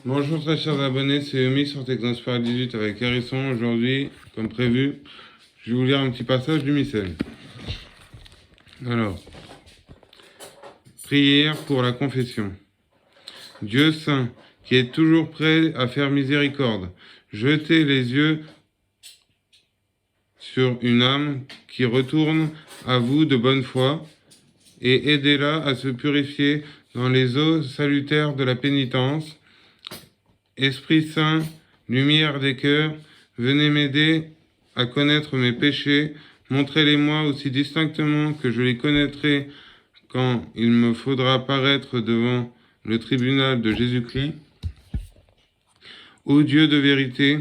Bonjour très chers abonnés, c'est Umi sur Technosphere 18 avec Hérisson. Aujourd'hui, comme prévu, je vais vous lire un petit passage du Missel. Alors, prière pour la confession. Dieu saint, qui est toujours prêt à faire miséricorde, jetez les yeux sur une âme qui retourne à vous de bonne foi et aidez-la à se purifier dans les eaux salutaires de la pénitence. Esprit Saint, lumière des cœurs, venez m'aider à connaître mes péchés, montrez-les-moi aussi distinctement que je les connaîtrai quand il me faudra paraître devant le tribunal de Jésus-Christ. Ô Dieu de vérité,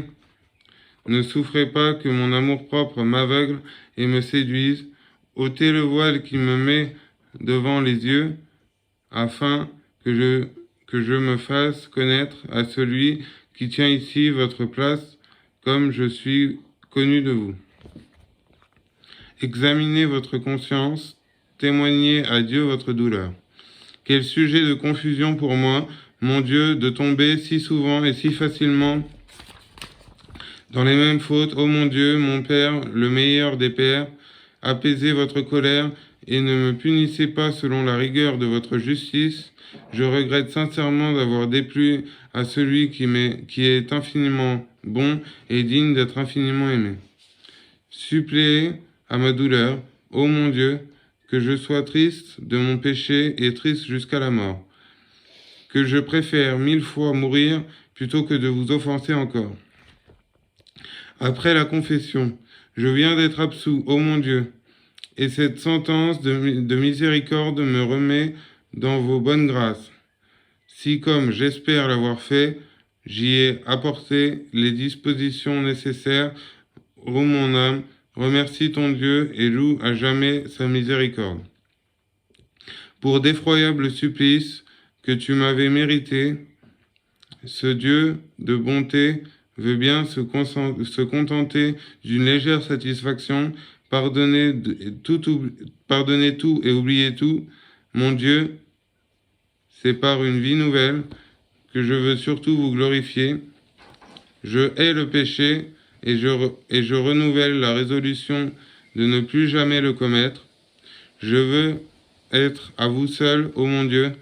ne souffrez pas que mon amour-propre m'aveugle et me séduise, ôtez le voile qui me met devant les yeux, afin que je me fasse connaître à celui qui tient ici votre place, comme je suis connu de vous. Examinez votre conscience, témoignez à Dieu votre douleur. Quel sujet de confusion pour moi, mon Dieu, de tomber si souvent et si facilement dans les mêmes fautes. Ô mon Dieu, mon Père, le meilleur des pères, apaisez votre colère et ne me punissez pas selon la rigueur de votre justice. Je regrette sincèrement d'avoir déplu à celui qui est infiniment bon et digne d'être infiniment aimé. Suppléez à ma douleur, ô mon Dieu, que je sois triste de mon péché et triste jusqu'à la mort, que je préfère 1000 fois mourir plutôt que de vous offenser encore. Après la confession, je viens d'être absous, ô mon Dieu, et cette sentence de miséricorde me remet dans vos bonnes grâces. Si, comme j'espère l'avoir fait, j'y ai apporté les dispositions nécessaires, ô mon âme, remercie ton Dieu et loue à jamais sa miséricorde. Pour d'effroyables supplices que tu m'avais mérités, ce Dieu de bonté veut bien se contenter d'une légère satisfaction, pardonner tout et oublier tout. Mon Dieu, c'est par une vie nouvelle que je veux surtout vous glorifier. Je hais le péché et je renouvelle la résolution de ne plus jamais le commettre. Je veux être à vous seul, ô mon Dieu.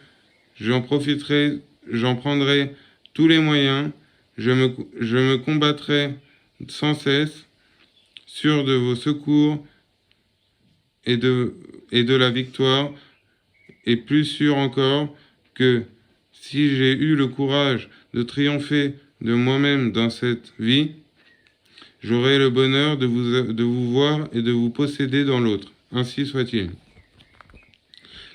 J'en prendrai tous les moyens. Je me combattrai sans cesse, sûr de vos secours et de la victoire, et plus sûr encore que si j'ai eu le courage de triompher de moi-même dans cette vie, j'aurai le bonheur de vous voir et de vous posséder dans l'autre. Ainsi soit-il.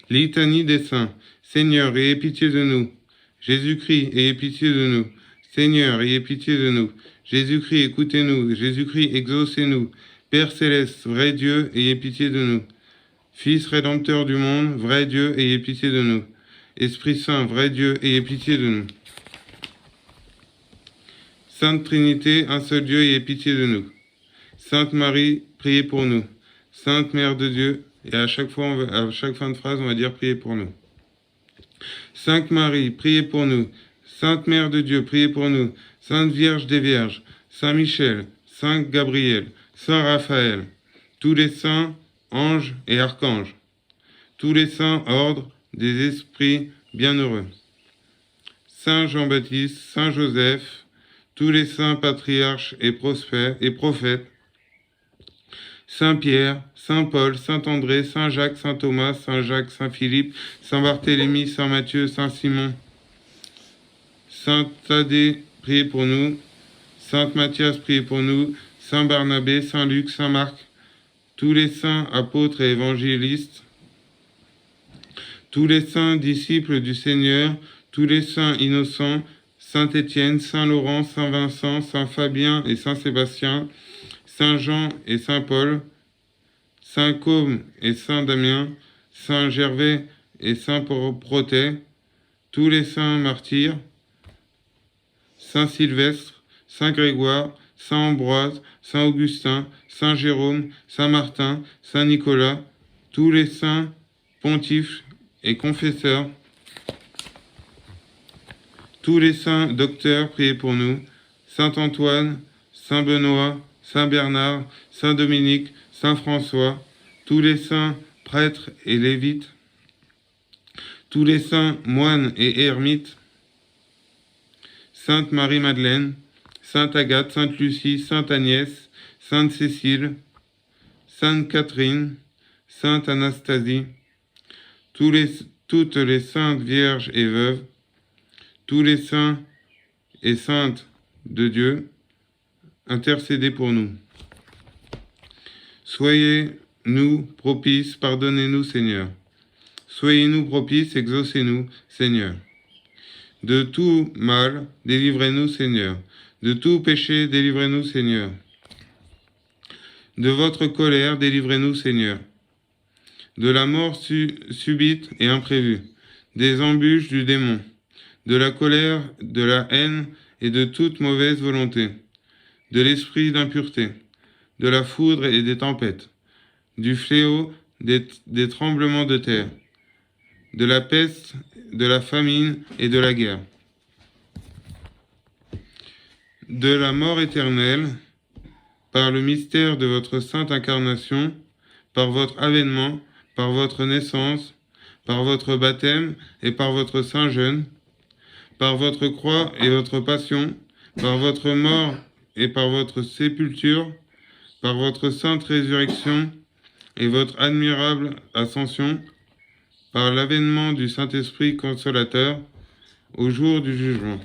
Litanie des saints. Seigneur, ayez pitié de nous. Jésus-Christ, ayez pitié de nous. Seigneur, ayez pitié de nous. Jésus-Christ, écoutez-nous. Jésus-Christ, exaucez-nous. Père céleste, vrai Dieu, ayez pitié de nous. Fils rédempteur du monde, vrai Dieu, ayez pitié de nous. Esprit Saint, vrai Dieu, ayez pitié de nous. Sainte Trinité, un seul Dieu, ayez pitié de nous. Sainte Marie, priez pour nous. Sainte Mère de Dieu, et à chaque fin de phrase, on va dire priez pour nous. Sainte Marie, priez pour nous. Sainte Mère de Dieu, priez pour nous. Sainte Vierge des Vierges, Saint Michel, Saint Gabriel, Saint Raphaël, tous les saints, anges et archanges, tous les saints ordres des esprits bienheureux, Saint Jean-Baptiste, Saint Joseph, tous les saints patriarches et prophètes, Saint Pierre, Saint Paul, Saint André, Saint Jacques, Saint Thomas, Saint Jacques, Saint Philippe, Saint Barthélemy, Saint Matthieu, Saint Simon, Saint Thaddée, priez pour nous. Sainte Mathias, priez pour nous. Saint Barnabé, Saint Luc, Saint Marc, tous les saints apôtres et évangélistes, tous les saints disciples du Seigneur, tous les saints innocents, Saint Étienne, Saint Laurent, Saint Vincent, Saint Fabien et Saint Sébastien, Saint Jean et Saint Paul, Saint Côme et Saint Damien, Saint Gervais et Saint Protais, tous les saints martyrs, Saint Sylvestre, Saint Grégoire, Saint Ambroise, Saint Augustin, Saint Jérôme, Saint Martin, Saint Nicolas, tous les saints pontifes et confesseurs, Tous les saints docteurs, priez pour nous. Saint Antoine, Saint Benoît, Saint Bernard, Saint Dominique, Saint François, tous les saints prêtres et lévites, tous les saints moines et ermites, Sainte Marie-Madeleine, Sainte Agathe, Sainte Lucie, Sainte Agnès, Sainte Cécile, Sainte Catherine, Sainte Anastasie, toutes les saintes vierges et veuves, tous les saints et saintes de Dieu, intercédez pour nous. Soyez-nous propices, pardonnez-nous, Seigneur. Soyez-nous propices, exaucez-nous, Seigneur. De tout mal, délivrez-nous, Seigneur. De tout péché, délivrez-nous, Seigneur. De votre colère, délivrez-nous, Seigneur. De la mort subite et imprévue, des embûches du démon, de la colère, de la haine et de toute mauvaise volonté, de l'esprit d'impureté, de la foudre et des tempêtes, du fléau, des tremblements de terre, de la peste, de la famine et de la guerre, de la mort éternelle, par le mystère de votre sainte incarnation, par votre avènement, par votre naissance, par votre baptême et par votre saint jeûne, par votre croix et votre passion, par votre mort et par votre sépulture, par votre sainte résurrection et votre admirable ascension, par l'avènement du Saint-Esprit consolateur, au jour du jugement.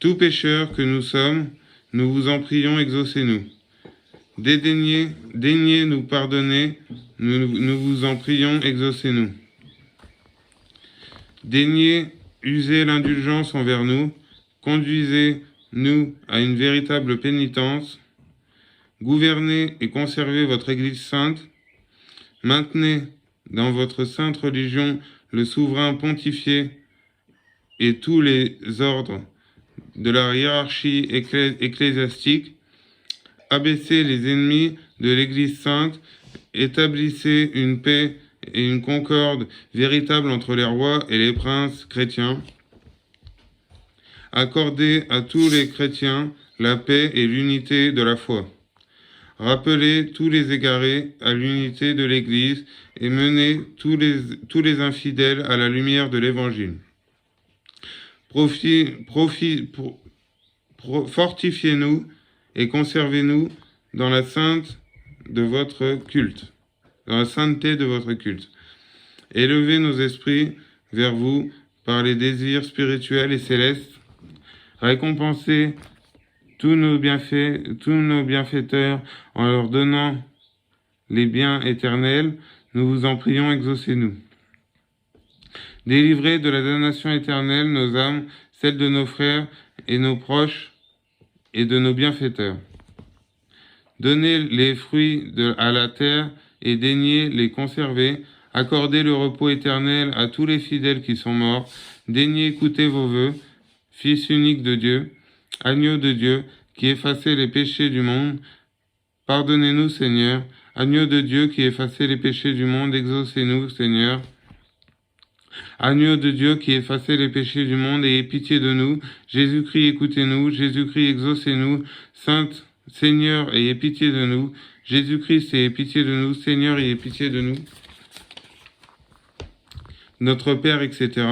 Tout pécheur que nous sommes, nous vous en prions, exaucez-nous. Daignez nous pardonner, nous vous en prions, exaucez-nous. Daignez user l'indulgence envers nous, conduisez-nous à une véritable pénitence, gouvernez et conservez votre Église sainte, maintenez dans votre sainte religion le souverain pontifié et tous les ordres de la hiérarchie ecclésiastique, abaissez les ennemis de l'Église sainte, établissez une paix et une concorde véritable entre les rois et les princes chrétiens, accordez à tous les chrétiens la paix et l'unité de la foi. Rappelez tous les égarés à l'unité de l'Église et menez tous les infidèles à la lumière de l'Évangile. Fortifiez-nous et conservez-nous dans la sainteté de votre culte. Élevez nos esprits vers vous par les désirs spirituels et célestes. Récompensez tous nos bienfaiteurs en leur donnant les biens éternels. Nous vous en prions, exaucez-nous. Délivrez de la damnation éternelle nos âmes, celles de nos frères et nos proches et de nos bienfaiteurs. Donnez les fruits à la terre et daignez les conserver. Accordez le repos éternel à tous les fidèles qui sont morts. Daignez écouter vos vœux, Fils unique de Dieu, agneau de Dieu, qui effacez les péchés du monde. Pardonnez-nous, Seigneur. Agneau de Dieu, qui effacez les péchés du monde, exaucez-nous, Seigneur. Agneau de Dieu, qui effacez les péchés du monde, ayez pitié de nous. Jésus-Christ, écoutez-nous. Jésus-Christ, exaucez-nous. Sainte, Seigneur, ayez pitié de nous. Jésus-Christ, ayez pitié de nous. Seigneur, ayez pitié de nous. Notre Père, etc.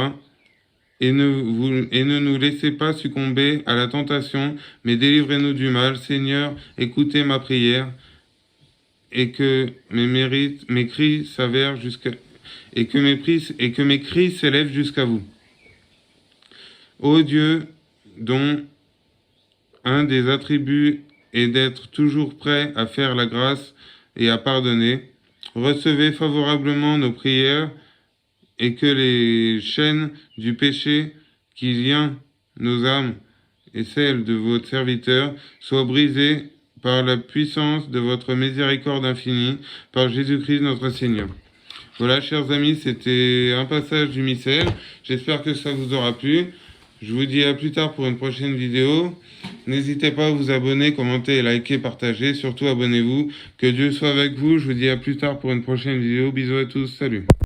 Et ne nous laissez pas succomber à la tentation, mais délivrez-nous du mal. Seigneur, écoutez ma prière, et que mes cris s'avèrent et que mes cris s'élèvent jusqu'à vous. Ô Dieu, dont un des attributs est d'être toujours prêt à faire la grâce et à pardonner, recevez favorablement nos prières et que les chaînes du péché qui lient nos âmes et celles de votre serviteur soient brisées par la puissance de votre miséricorde infinie, par Jésus-Christ notre Seigneur. Voilà, chers amis, c'était un passage du missel. J'espère que ça vous aura plu. Je vous dis à plus tard pour une prochaine vidéo. N'hésitez pas à vous abonner, commenter, liker, partager. Surtout, abonnez-vous. Que Dieu soit avec vous. Je vous dis à plus tard pour une prochaine vidéo. Bisous à tous. Salut.